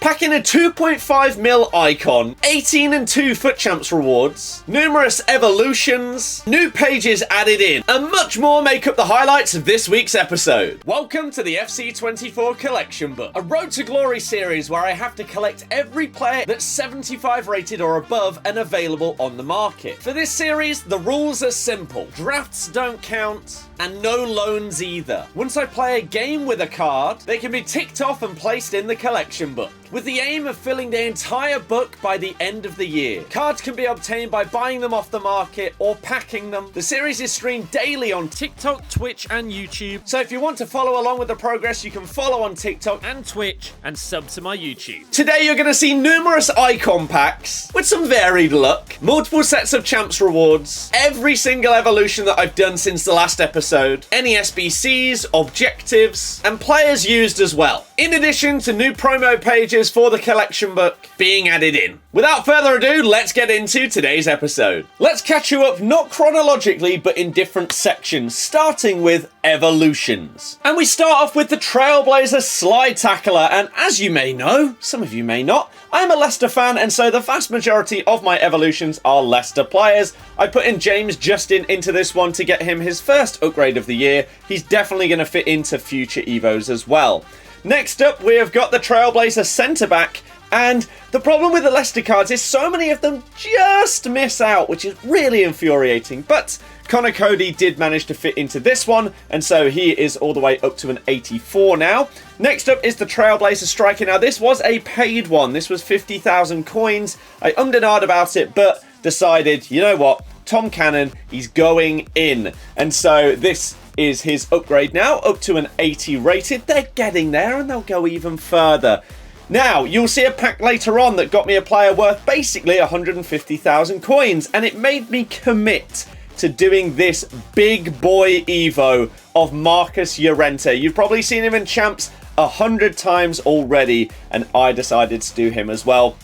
Packing a 2.5 mil icon, 18 and 2 FUT Champs rewards, numerous evolutions, new pages added in, and much more make up the highlights of this week's episode. Welcome to the FC24 Collection Book, a Road to Glory series where I have to collect every player that's 75 rated or above and available on the market. For this series, the rules are simple. Drafts don't count, and no loans either. Once I play a game with a card, they can be ticked off and placed in the collection book, with the aim of filling the entire book by the end of the year. Cards can be obtained by buying them off the market or packing them. The series is streamed daily on TikTok, Twitch, and YouTube, so if you want to follow along with the progress, you can follow on TikTok and Twitch and sub to my YouTube. Today you're going to see numerous icon packs with some varied luck, multiple sets of champs rewards, every single evolution that I've done since the last episode, any SBCs, objectives, and players used as well, in addition to new promo pages for the collection book being added in. Without further ado, let's get into today's episode. Let's catch you up not chronologically, but in different sections, starting with evolutions. And we start off with the Trailblazer Slide Tackler, and as you may know, some of you may not, I'm a Leicester fan, and so the vast majority of my evolutions are Leicester players. I put in James Justin into this one to get him his first upgrade of the year. He's definitely going to fit into future Evos as well. Next up, we have got the Trailblazer Centre-Back, and the problem with the Leicester cards is so many of them just miss out, which is really infuriating, but Connor Cody did manage to fit into this one, and so he is all the way up to an 84 now. Next up is the Trailblazer Striker. Now, this was a paid one. This was 50,000 coins. I ummed and ahed about it, but decided, you know what, Tom Cannon, he's going in. And so this is his upgrade now, up to an 80 rated. They're getting there, and they'll go even further. Now, you'll see a pack later on that got me a player worth basically 150,000 coins, and it made me commit to doing this big boy Evo of Marcus Llorente. You've probably seen him in Champs 100 times already, and I decided to do him as well.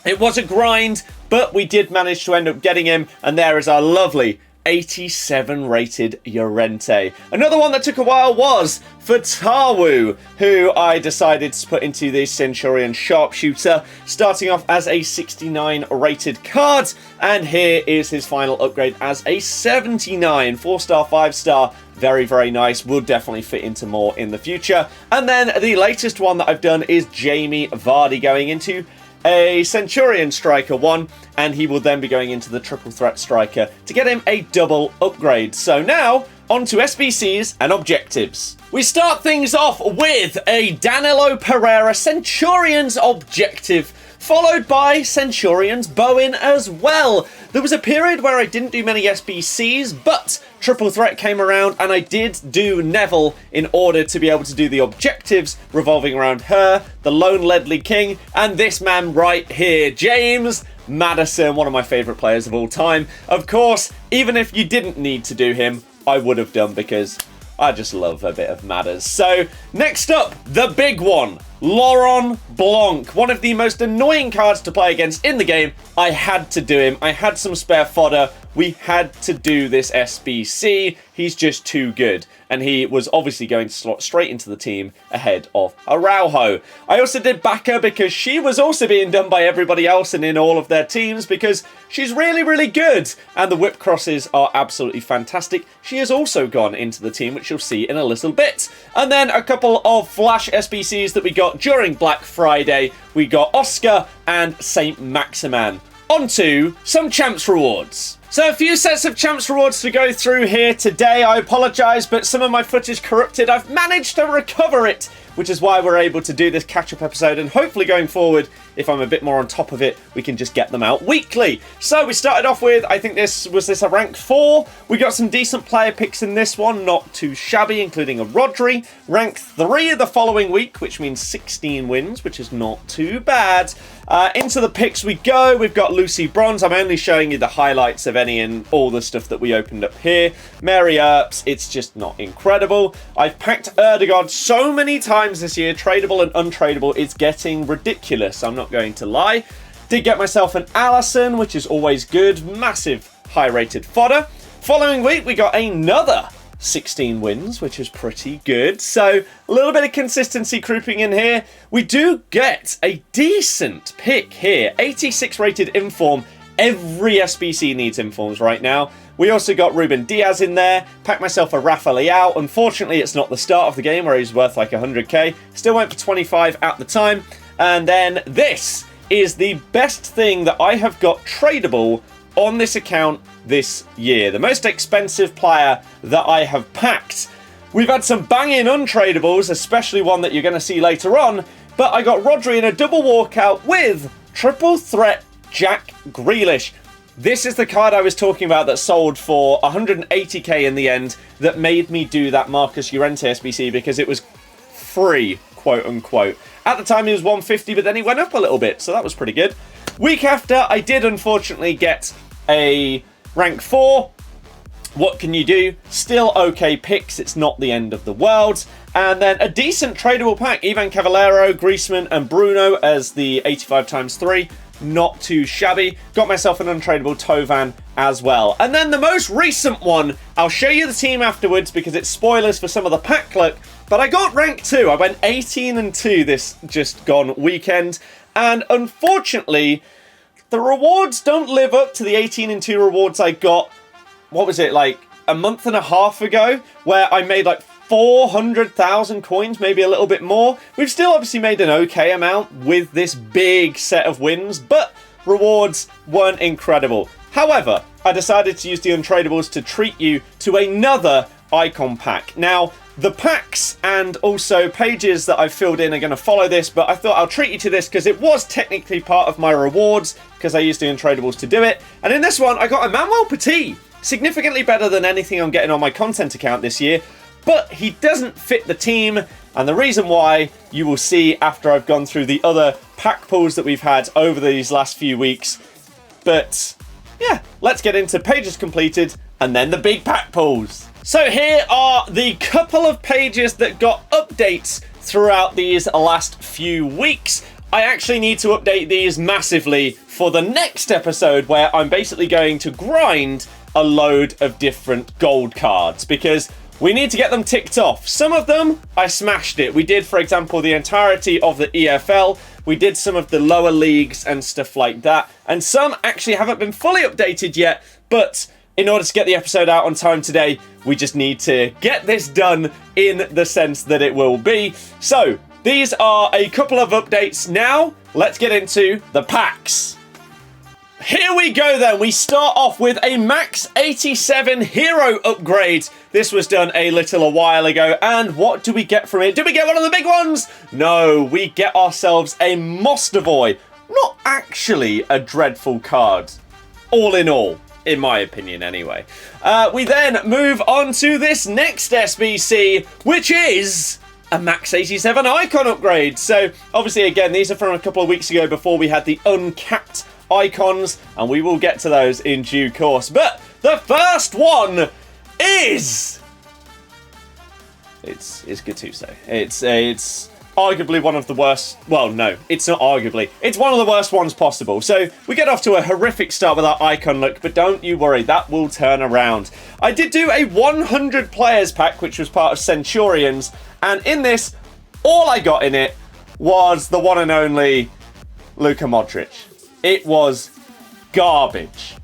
It was a grind, but we did manage to end up getting him, and there is our lovely 87 rated Llorente. Another one that took a while was for Tawu, who I decided to put into the Centurion Sharpshooter, starting off as a 69 rated card, and here is his final upgrade as a 79, 4-star, 5-star. Very, very nice. Will definitely fit into more in the future. And then the latest one that I've done is Jamie Vardy going into a Centurion Striker one, and he will then be going into the Triple Threat Striker to get him a double upgrade. So now, on to SBCs and objectives. We start things off with a Danilo Pereira Centurions objective, followed by Centurions Bowen as well. There was a period where I didn't do many SBCs, but Triple Threat came around and I did do Neville in order to be able to do the objectives revolving around her, the Lone Ledley King, and this man right here, James Maddison, one of my favourite players of all time. Of course, even if you didn't need to do him, I would have done because I just love a bit of Madders. So, next up, the big one. Laurent Blanc, one of the most annoying cards to play against in the game. I had to do him. I had some spare fodder. We had to do this SBC. He's just too good. And he was obviously going to slot straight into the team ahead of Araujo. I also did Baka because she was also being done by everybody else and in all of their teams because she's really, really good. And the whip crosses are absolutely fantastic. She has also gone into the team, which you'll see in a little bit. And then a couple of flash SBCs that we got during Black Friday. We got Oscar and Saint Maximan. On to some Champs rewards. So a few sets of Champs rewards to go through here today. I apologise, but some of my footage corrupted. I've managed to recover it, which is why we're able to do this catch-up episode, and hopefully going forward, if I'm a bit more on top of it, we can just get them out weekly. So we started off with, I think this a rank 4. We got some decent player picks in this one, not too shabby, including a Rodri. Rank 3 the following week, which means 16 wins, which is not too bad. Into the picks we go. We've got Lucy Bronze. I'm only showing you the highlights of any and all the stuff that we opened up here. Mary Earps, it's just not incredible. I've packed Erdegaard so many times this year, tradable and untradeable. It's getting ridiculous, I'm not going to lie. Did get myself an Allison, which is always good. Massive high-rated fodder. Following week, we got another 16 wins, which is pretty good. So a little bit of consistency creeping in here. We do get a decent pick here. 86 rated inform. Every SBC needs informs right now. We also got Ruben Diaz in there. Packed myself a Rafa Leao. Unfortunately, it's not the start of the game where he's worth like 100k. Still went for 25 at the time. And then this is the best thing that I have got tradable on this account this year. The most expensive player that I have packed. We've had some banging untradables, especially one that you're going to see later on. But I got Rodri in a double walkout with triple threat Jack Grealish. This is the card I was talking about that sold for 180k in the end that made me do that Marcus Llorente SBC because it was free, quote unquote. At the time he was 150, but then he went up a little bit, so that was pretty good. Week after, I did unfortunately get a rank 4. What can you do? Still okay picks, it's not the end of the world. And then a decent tradable pack. Ivan Cavallero, Griezmann and Bruno as the 85x3. Not too shabby. Got myself an untradable Tovan as well. And then the most recent one, I'll show you the team afterwards because it's spoilers for some of the pack luck. But I got rank 2. I went 18-2 this just gone weekend. And unfortunately, the rewards don't live up to the 18-2 rewards I got, what was it, like a month and a half ago, where I made like 400,000 coins, maybe a little bit more. We've still obviously made an okay amount with this big set of wins, but rewards weren't incredible. However, I decided to use the untradables to treat you to another icon pack. Now, the packs and also pages that I've filled in are going to follow this, but I thought I'll treat you to this because it was technically part of my rewards because I used the untradables to do it. And in this one, I got Emmanuel Petit. Significantly better than anything I'm getting on my content account this year. But he doesn't fit the team, and the reason why you will see after I've gone through the other pack pulls that we've had over these last few weeks. But yeah, let's get into pages completed and then the big pack pulls. So here are the couple of pages that got updates throughout these last few weeks. I actually need to update these massively for the next episode where I'm basically going to grind a load of different gold cards because we need to get them ticked off. Some of them, I smashed it. We did, for example, the entirety of the EFL. We did some of the lower leagues and stuff like that. And some actually haven't been fully updated yet. But in order to get the episode out on time today, we just need to get this done in the sense that it will be. So, these are a couple of updates now. Let's get into the packs. Here we go then. We start off with a Max 87 hero upgrade. This was done a while ago. And what do we get from it? Do we get one of the big ones? No, we get ourselves a Mostovoy. Not actually a dreadful card. All in all, in my opinion anyway. We then move on to this next SBC, which is a Max 87 icon upgrade. So obviously, again, these are from a couple of weeks ago before we had the uncapped icons, and we will get to those in due course. But the first one is it's Gattuso. It's arguably one of the worst. Well, no, it's not arguably. It's one of the worst ones possible. So we get off to a horrific start with our icon look, but don't you worry, that will turn around. I did do a 100 players pack, which was part of Centurions, and in this, all I got in it was the one and only Luka Modric. It was garbage.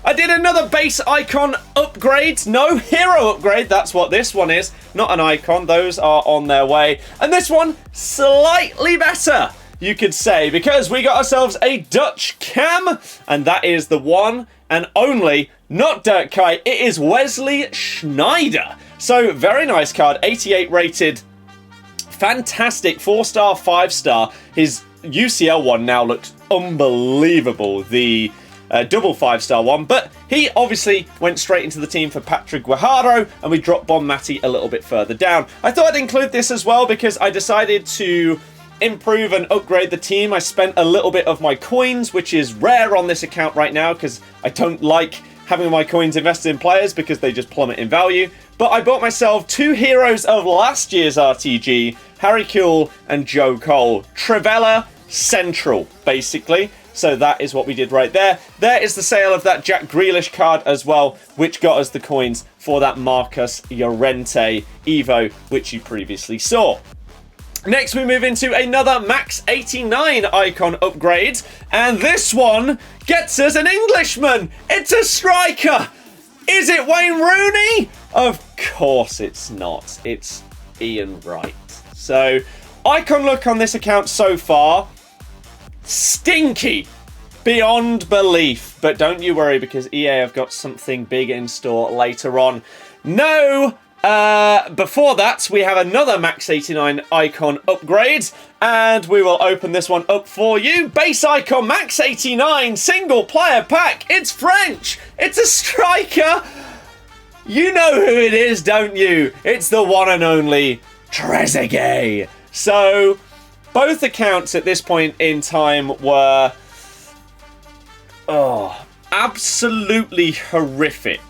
I did another base icon upgrade. No hero upgrade. That's what this one is. Not an icon. Those are on their way. And this one, slightly better, you could say, because we got ourselves a Dutch Cam. And that is the one and only, not Dirk Kuyt. It is Wesley Sneijder. So, very nice card. 88 rated. Fantastic. 4-star, 5-star. His UCL one now looks unbelievable, the double 5-star one, but he obviously went straight into the team for Patrick Guajardo, and we dropped Bon Mati a little bit further down. I thought I'd include this as well because I decided to improve and upgrade the team. I spent a little bit of my coins, which is rare on this account right now because I don't like having my coins invested in players because they just plummet in value. But I bought myself 2 heroes of last year's RTG, Harry Kewell and Joe Cole. Trivela Central, basically. So that is what we did right there. There is the sale of that Jack Grealish card as well, which got us the coins for that Marcus Llorente Evo, which you previously saw. Next, we move into another Max 89 icon upgrade, and this one gets us an Englishman. It's a striker. Is it Wayne Rooney? Of course it's not. It's Ian Wright. So, icon look on this account so far, stinky beyond belief. But don't you worry, because EA have got something big in store later on. No. Before that, we have another Max 89 icon upgrade, and we will open this one up for you. Base icon Max 89 single player pack. It's French. It's a striker. You know who it is, don't you? It's the one and only Trezeguet. So, both accounts at this point in time were absolutely horrific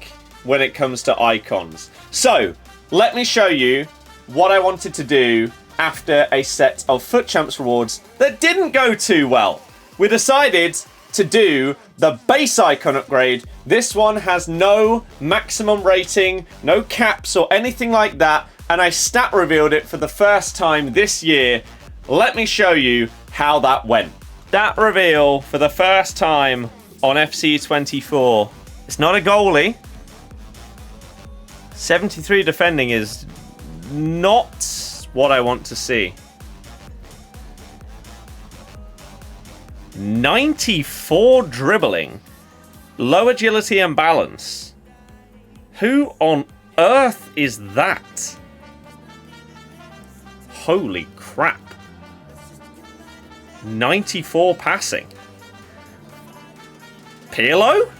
when it comes to icons. So, let me show you what I wanted to do after a set of FUT Champs rewards that didn't go too well. We decided to do the base icon upgrade. This one has no maximum rating, no caps or anything like that, and I stat revealed it for the first time this year. Let me show you how that went. Stat reveal for the first time on FC24. It's not a goalie. 73 defending is not what I want to see. 94 dribbling. Low agility and balance. Who on earth is that? Holy crap. 94 passing. Pirlo?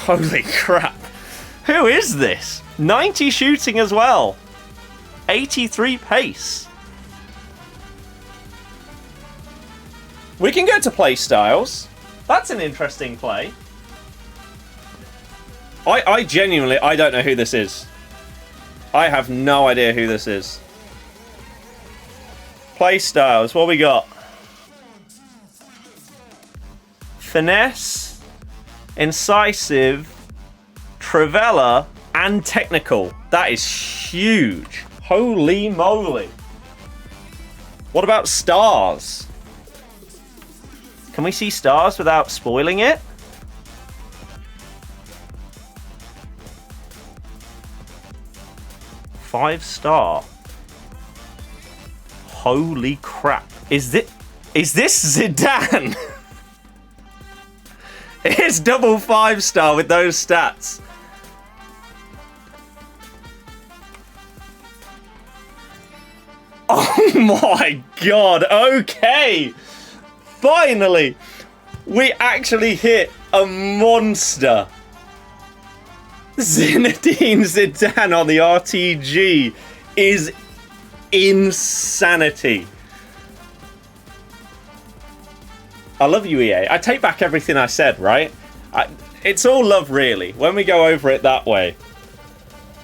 Holy crap. Who is this? 90 shooting as well. 83 pace. We can go to play styles. That's an interesting play. I genuinely, I don't know who this is. I have no idea who this is. Play styles, what we got? Finesse. Incisive, Trivella, and technical. That is huge. Holy moly. What about stars? Can we see stars without spoiling it? Five star. Holy crap. Is this Zidane? It's double 5-star with those stats. Oh my god, okay. Finally, we actually hit a monster. Zinedine Zidane on the RTG is insanity. I love you, EA. I take back everything I said, right? It's all love, really. When we go over it that way,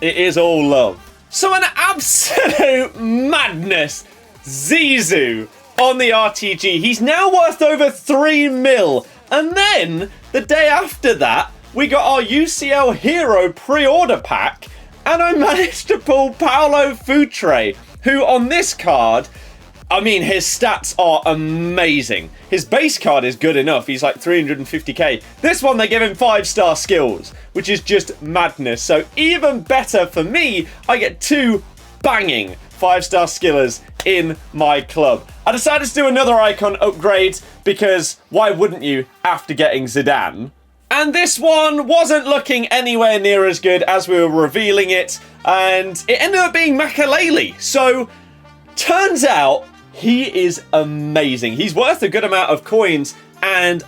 it is all love. So an absolute madness. Zizou on the RTG. He's now worth over 3 mil. And then, the day after that, we got our UCL Hero pre-order pack. And I managed to pull Paulo Futre, who on this card... I mean, his stats are amazing. His base card is good enough. He's like 350k. This one, they give him 5-star skills, which is just madness. So even better for me, I get 2 banging 5-star skillers in my club. I decided to do another icon upgrade because why wouldn't you after getting Zidane? And this one wasn't looking anywhere near as good as we were revealing it. And it ended up being Makaleli. So turns out he is amazing. He's worth a good amount of coins, and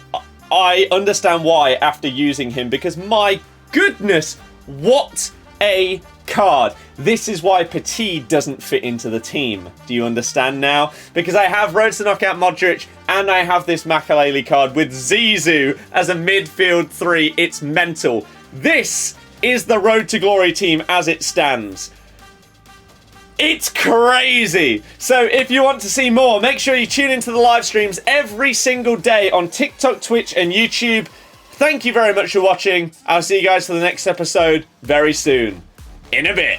I understand why after using him, because my goodness, what a card. This is why Petit doesn't fit into the team. Do you understand now? Because I have Road to Knockout Modric, and I have this Makaleli card with Zizou as a midfield 3. It's mental. This is the Road to Glory team as it stands. It's crazy. So if you want to see more, make sure you tune into the live streams every single day on TikTok, Twitch, and YouTube. Thank you very much for watching. I'll see you guys for the next episode very soon. In a bit.